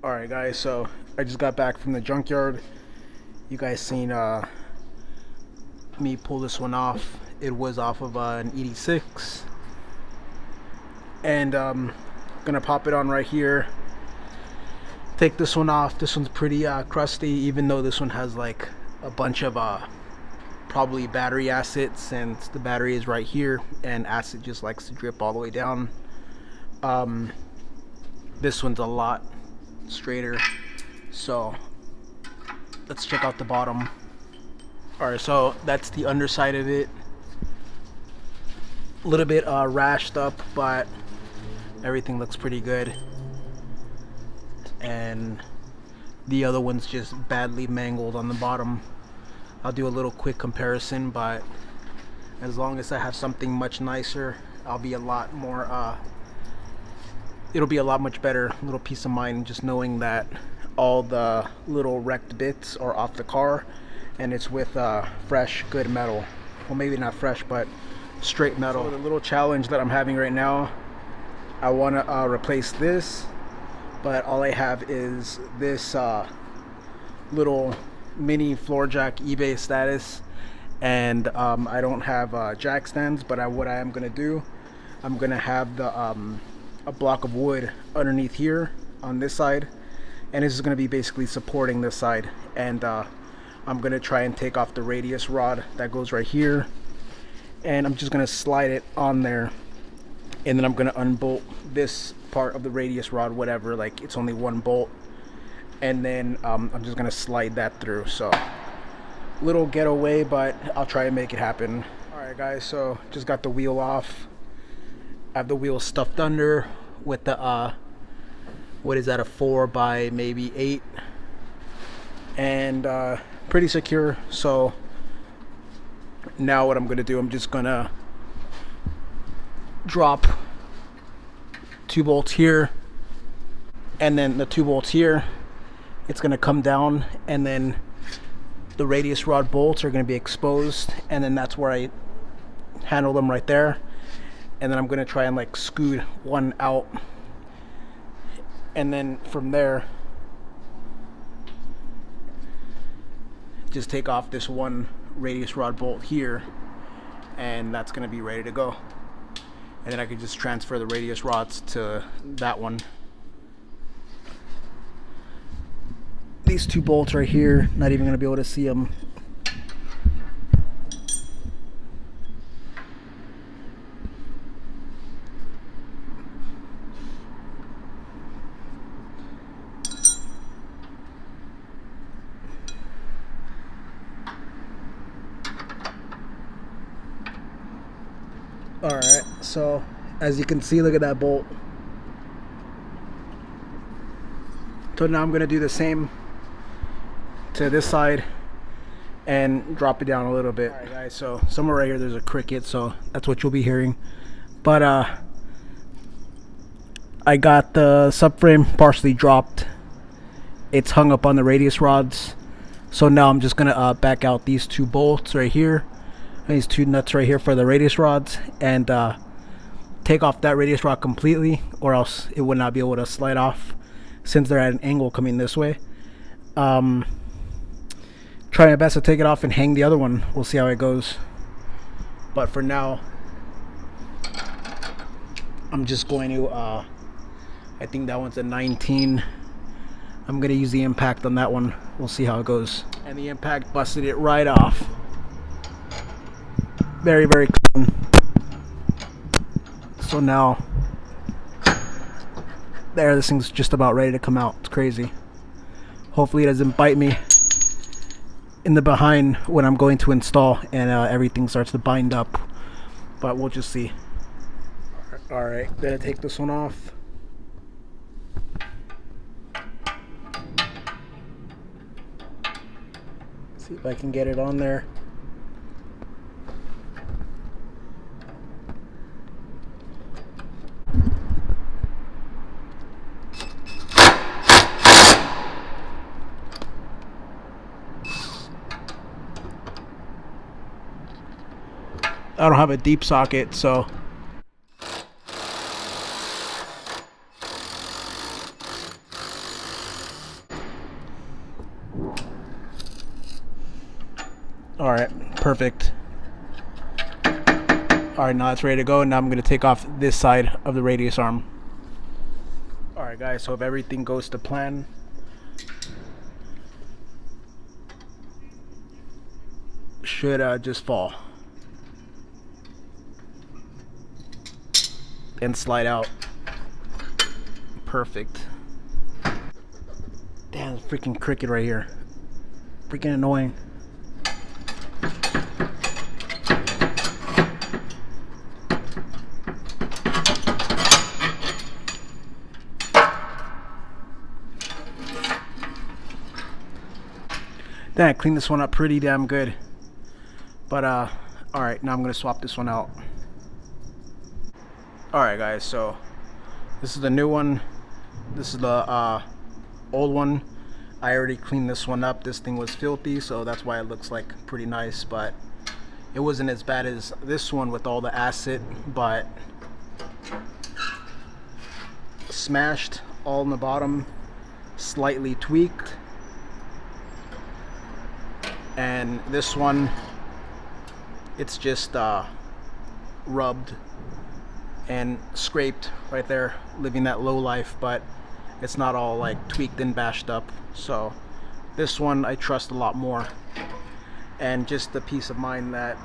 Alright guys, so I just got back from the junkyard. You guys seen me pull this one off. It was off of an 86. And gonna pop it on right here. Take this one off. This one's pretty crusty, even though this one has like a bunch of probably battery acid, since the battery is right here and acid just likes to drip all the way down. This one's a lot straighter, so let's check out the bottom. Alright, so that's the underside of it. A little bit rashed up, but everything looks pretty good. And the other one's just badly mangled on the bottom. I'll do a little quick comparison, but as long as I have something much nicer, I'll be a lot more it'll be a lot much better, little peace of mind, just knowing that all the little wrecked bits are off the car and it's with fresh, good metal. Well, maybe not fresh, but straight metal. So the little challenge that I'm having right now, I want to replace this, but all I have is this little mini floor jack eBay status, and I don't have jack stands. But what I am going to do, I'm going to have the a block of wood underneath here on this side, and this is going to be basically supporting this side. And I'm going to try and take off the radius rod that goes right here, and I'm just going to slide it on there, and then I'm going to unbolt this part of the radius rod, whatever, like it's only one bolt, and then I'm just going to slide that through. So little getaway, but I'll try and make it happen. Alright guys, so just got the wheel off. I have the wheel stuffed under with the what is that, a 4 by maybe 8, and pretty secure. So now what I'm gonna do, I'm just gonna drop 2 bolts here, and then the 2 bolts here. It's gonna come down, and then the radius rod bolts are gonna be exposed, and then that's where I handle them right there. And then I'm gonna try and like scoot one out, and then from there just take off this one radius rod bolt here, and that's gonna be ready to go. And then I can just transfer the radius rods to that one. These 2 bolts right here, not even gonna be able to see them. Alright, so as you can see, look at that bolt. So now I'm going to do the same to this side and drop it down a little bit. Alright guys, so somewhere right here there's a cricket, so that's what you'll be hearing. But I got the subframe partially dropped. It's hung up on the radius rods. So now I'm just going to back out these 2 bolts right here, these 2 nuts right here for the radius rods, and take off that radius rod completely, or else it would not be able to slide off since they're at an angle coming this way. Try my best to take it off and hang the other one. We'll see how it goes, but for now I'm just going to I think that one's a 19. I'm gonna use the impact on that one. We'll see how it goes. And the impact busted it right off. Very, very clean. So now, there, this thing's just about ready to come out. It's crazy. Hopefully it doesn't bite me in the behind when I'm going to install, and everything starts to bind up. But we'll just see. Alright, gonna take this one off. See if I can get it on there. I don't have a deep socket, so All right, perfect. All right, now it's ready to go. Now I'm going to take off this side of the radius arm. All right, guys, so if everything goes to plan, should just fall and slide out. Perfect. Damn, it's freaking cricket right here. Freaking annoying. Then I cleaned this one up pretty damn good. But alright, now I'm gonna swap this one out. Alright guys, so this is the new one. This is the old one. I already cleaned this one up. This thing was filthy, so that's why it looks like pretty nice, but it wasn't as bad as this one with all the acid, but smashed all in the bottom, slightly tweaked. And this one, it's just rubbed and scraped right there, living that low life, but it's not all like tweaked and bashed up. So this one I trust a lot more, and just the peace of mind that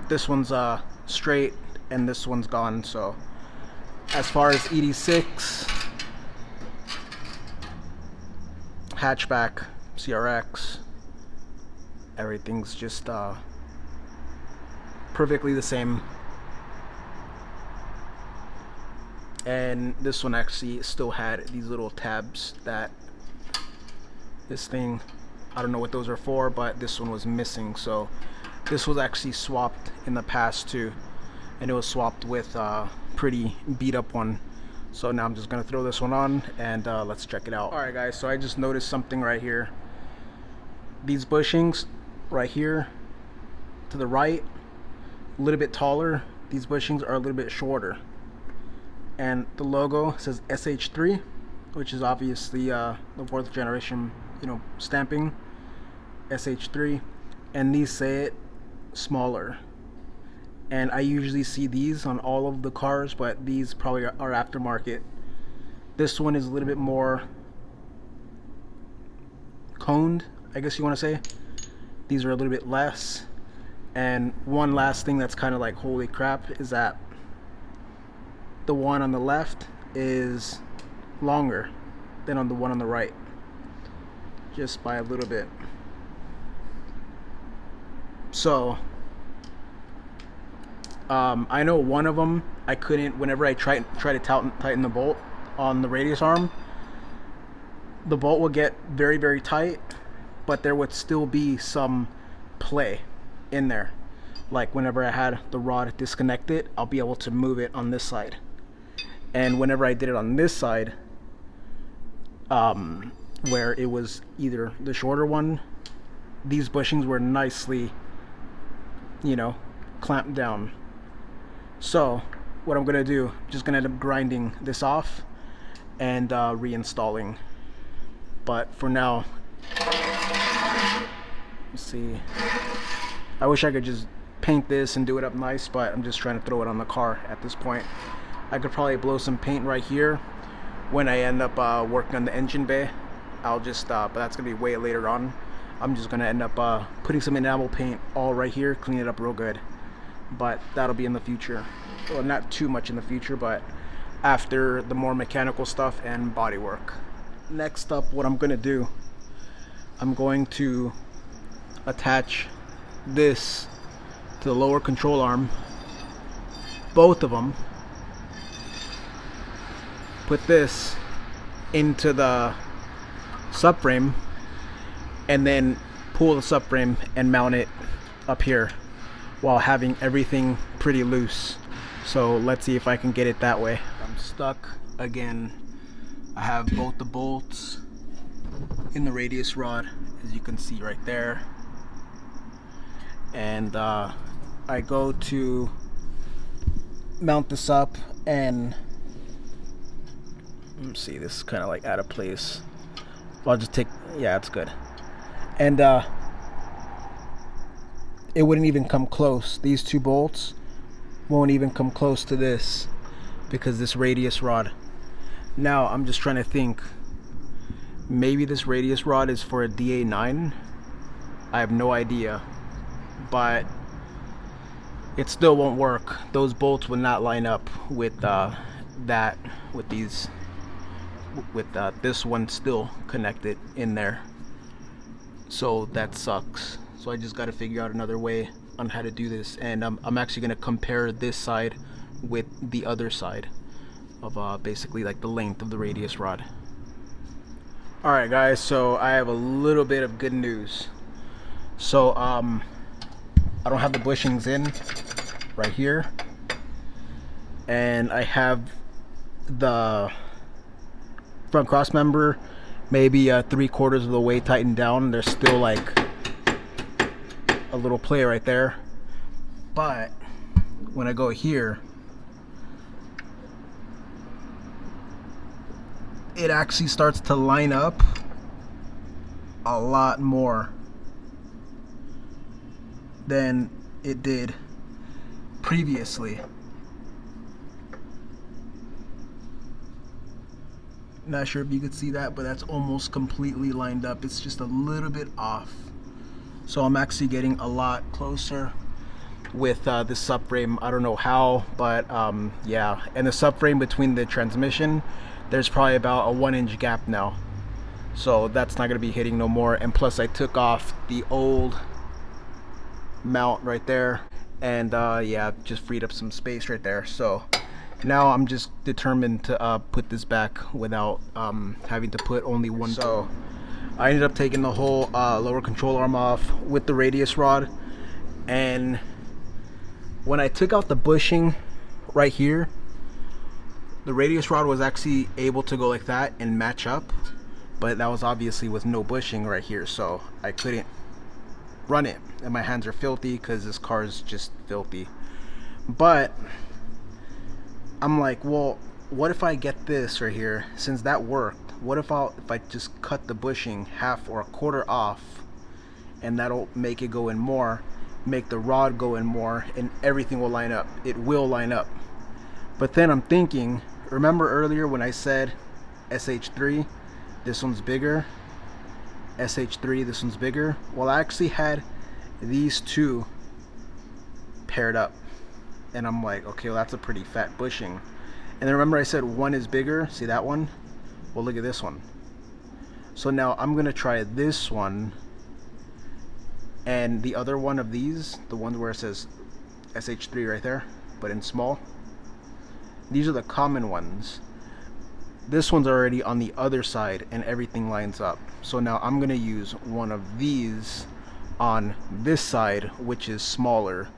this one's straight and this one's gone. So as far as ED6 hatchback CRX, everything's just perfectly the same. And this one actually still had these little tabs that this thing, I don't know what those are for, but this one was missing. So this was actually swapped in the past too, and it was swapped with a pretty beat up one. So now I'm just gonna throw this one on and let's check it out. Alright guys, so I just noticed something right here. These bushings right here to the right, a little bit taller. These bushings are a little bit shorter, and the logo says SH3, which is obviously the 4th generation, you know, stamping, SH3, and these say it smaller. And I usually see these on all of the cars, but these probably are aftermarket. This one is a little bit more coned, I guess you want to say. These are a little bit less. And one last thing that's kind of like holy crap is that the one on the left is longer than on the one on the right, just by a little bit. So I know one of them I couldn't, whenever I try to tighten the bolt on the radius arm, the bolt would get very, very tight, but there would still be some play in there. Like whenever I had the rod disconnected, I'll be able to move it on this side. And whenever I did it on this side, where it was either the shorter one, these bushings were nicely, you know, clamped down. So what I'm gonna do, just gonna end up grinding this off and reinstalling. But for now, let's see, I wish I could just paint this and do it up nice, but I'm just trying to throw it on the car at this point. I could probably blow some paint right here when I end up working on the engine bay. I'll just but that's gonna be way later on. I'm just gonna end up putting some enamel paint all right here, clean it up real good, but that'll be in the future. Well, not too much in the future, but after the more mechanical stuff and body work. Next up, what I'm gonna do, I'm going to attach this to the lower control arm, both of them, put this into the subframe, and then pull the subframe and mount it up here while having everything pretty loose. So let's see if I can get it that way. I'm stuck again. I have both the bolts in the radius rod, as you can see right there, and I go to mount this up, and let me see, this is kind of like out of place. I'll just take, yeah, it's good. And it wouldn't even come close. These two bolts won't even come close to this because this radius rod. Now I'm just trying to think, maybe this radius rod is for a DA9. I have no idea, but it still won't work. Those bolts will not line up with this one still connected in there, so that sucks. So I just got to figure out another way on how to do this, and I'm actually going to compare this side with the other side of basically like the length of the radius rod. Alright guys, so I have a little bit of good news. So I don't have the bushings in right here, and I have the front cross member maybe 3/4 of the way tightened down. There's still like a little play right there, but when I go here, it actually starts to line up a lot more than it did previously. Not sure if you could see that, but that's almost completely lined up. It's just a little bit off. So I'm actually getting a lot closer with this subframe. I don't know how, but yeah. And the subframe between the transmission, there's probably about a 1-inch gap now. So that's not gonna be hitting no more. And plus I took off the old mount right there, and yeah, just freed up some space right there. So now I'm just determined to put this back without having to put only one. So I ended up taking the whole lower control arm off with the radius rod, and when I took out the bushing right here, the radius rod was actually able to go like that and match up, but that was obviously with no bushing right here, so I couldn't run it, and my hands are filthy because this car is just filthy. But I'm like, well, what if I get this right here? Since that worked, what if I just cut the bushing 1/2 or 1/4 off, and that'll make it go in more, make the rod go in more, and everything will line up. It will line up. But then I'm thinking, remember earlier when I said SH3, this one's bigger, SH3, this one's bigger? Well, I actually had these two paired up, and I'm like, okay, well, that's a pretty fat bushing. And then remember I said one is bigger, see that one? Well, look at this one. So now I'm gonna try this one and the other one of these, the one where it says SH3 right there, but in small. These are the common ones. This one's already on the other side and everything lines up. So now I'm gonna use one of these on this side, which is smaller,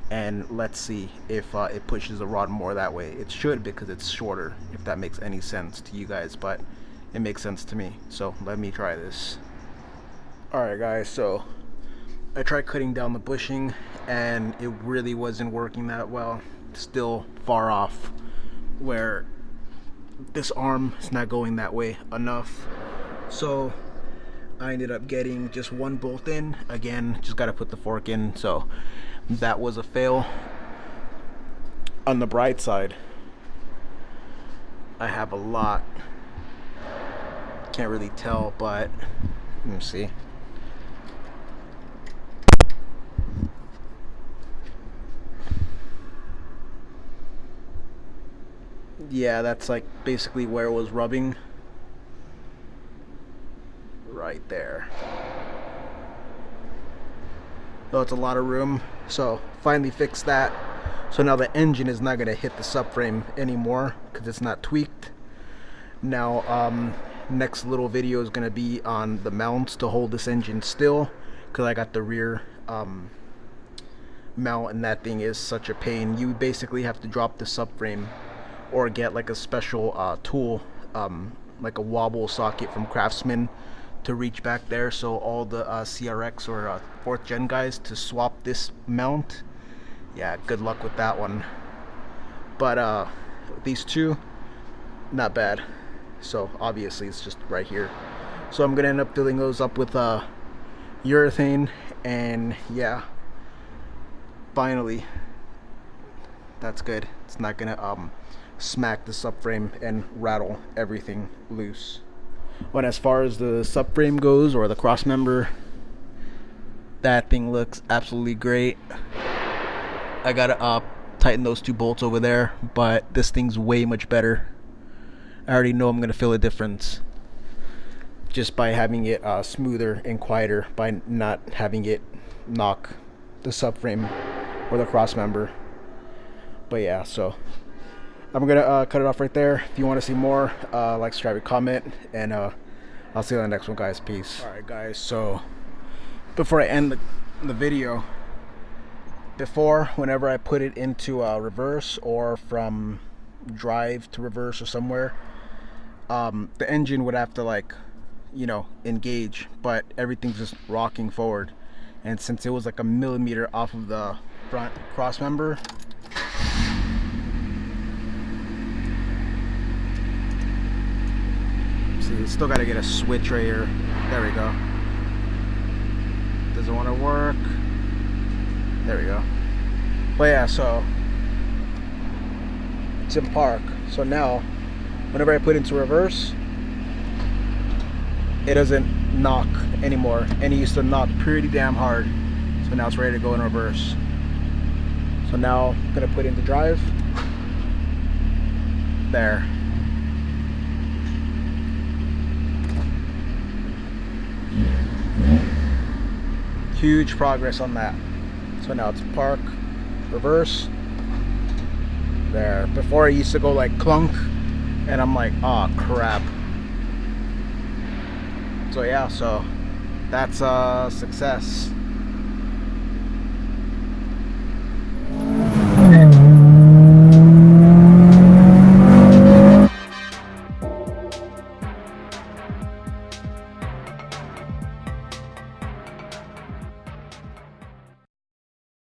and let's see if it pushes the rod more that way. It should, because it's shorter, if that makes any sense to you guys, but it makes sense to me. So let me try this. Alright guys, so I tried cutting down the bushing and it really wasn't working that well. Still far off, where this arm is not going that way enough. So I ended up getting just one bolt in. Again, just got to put the fork in, so that was a fail. On the bright side, I have a lot. Can't really tell, but let me see. Yeah, that's like basically where it was rubbing. Right there. So it's a lot of room. So finally fixed that. So now the engine is not gonna hit the subframe anymore because it's not tweaked. Now next little video is gonna be on the mounts to hold this engine still, because I got the rear mount, and that thing is such a pain. You basically have to drop the subframe or get like a special tool, like a wobble socket from Craftsman, to reach back there. So all the CRX or 4th gen guys, to swap this mount, yeah, good luck with that one. But these two, not bad. So obviously it's just right here. So I'm gonna end up filling those up with urethane, and yeah, Finally, that's good. It's not gonna smack the subframe and rattle everything loose. But as far as the subframe goes, or the crossmember, that thing looks absolutely great. I gotta tighten those 2 bolts over there, but this thing's way much better. I already know I'm gonna feel a difference just by having it smoother and quieter, by not having it knock the subframe or the crossmember. But yeah, so I'm gonna cut it off right there. If you want to see more, like, subscribe, comment, and I'll see you on the next one, guys. Peace. All right, guys, so before I end the video, whenever I put it into reverse, or from drive to reverse or somewhere, the engine would have to, like, you know, engage, but everything's just rocking forward. And since it was like a millimeter off of the front crossmember, see, still got to get a switch right here. There we go. Doesn't want to work. There we go. But yeah, so it's in park. So now, whenever I put into reverse, it doesn't knock anymore, and it used to knock pretty damn hard. So now it's ready to go in reverse. So now I'm gonna put into drive. There. Huge progress on that. So now it's park, reverse. There. Before it used to go like clunk, and I'm like, oh crap. So yeah, so that's a success.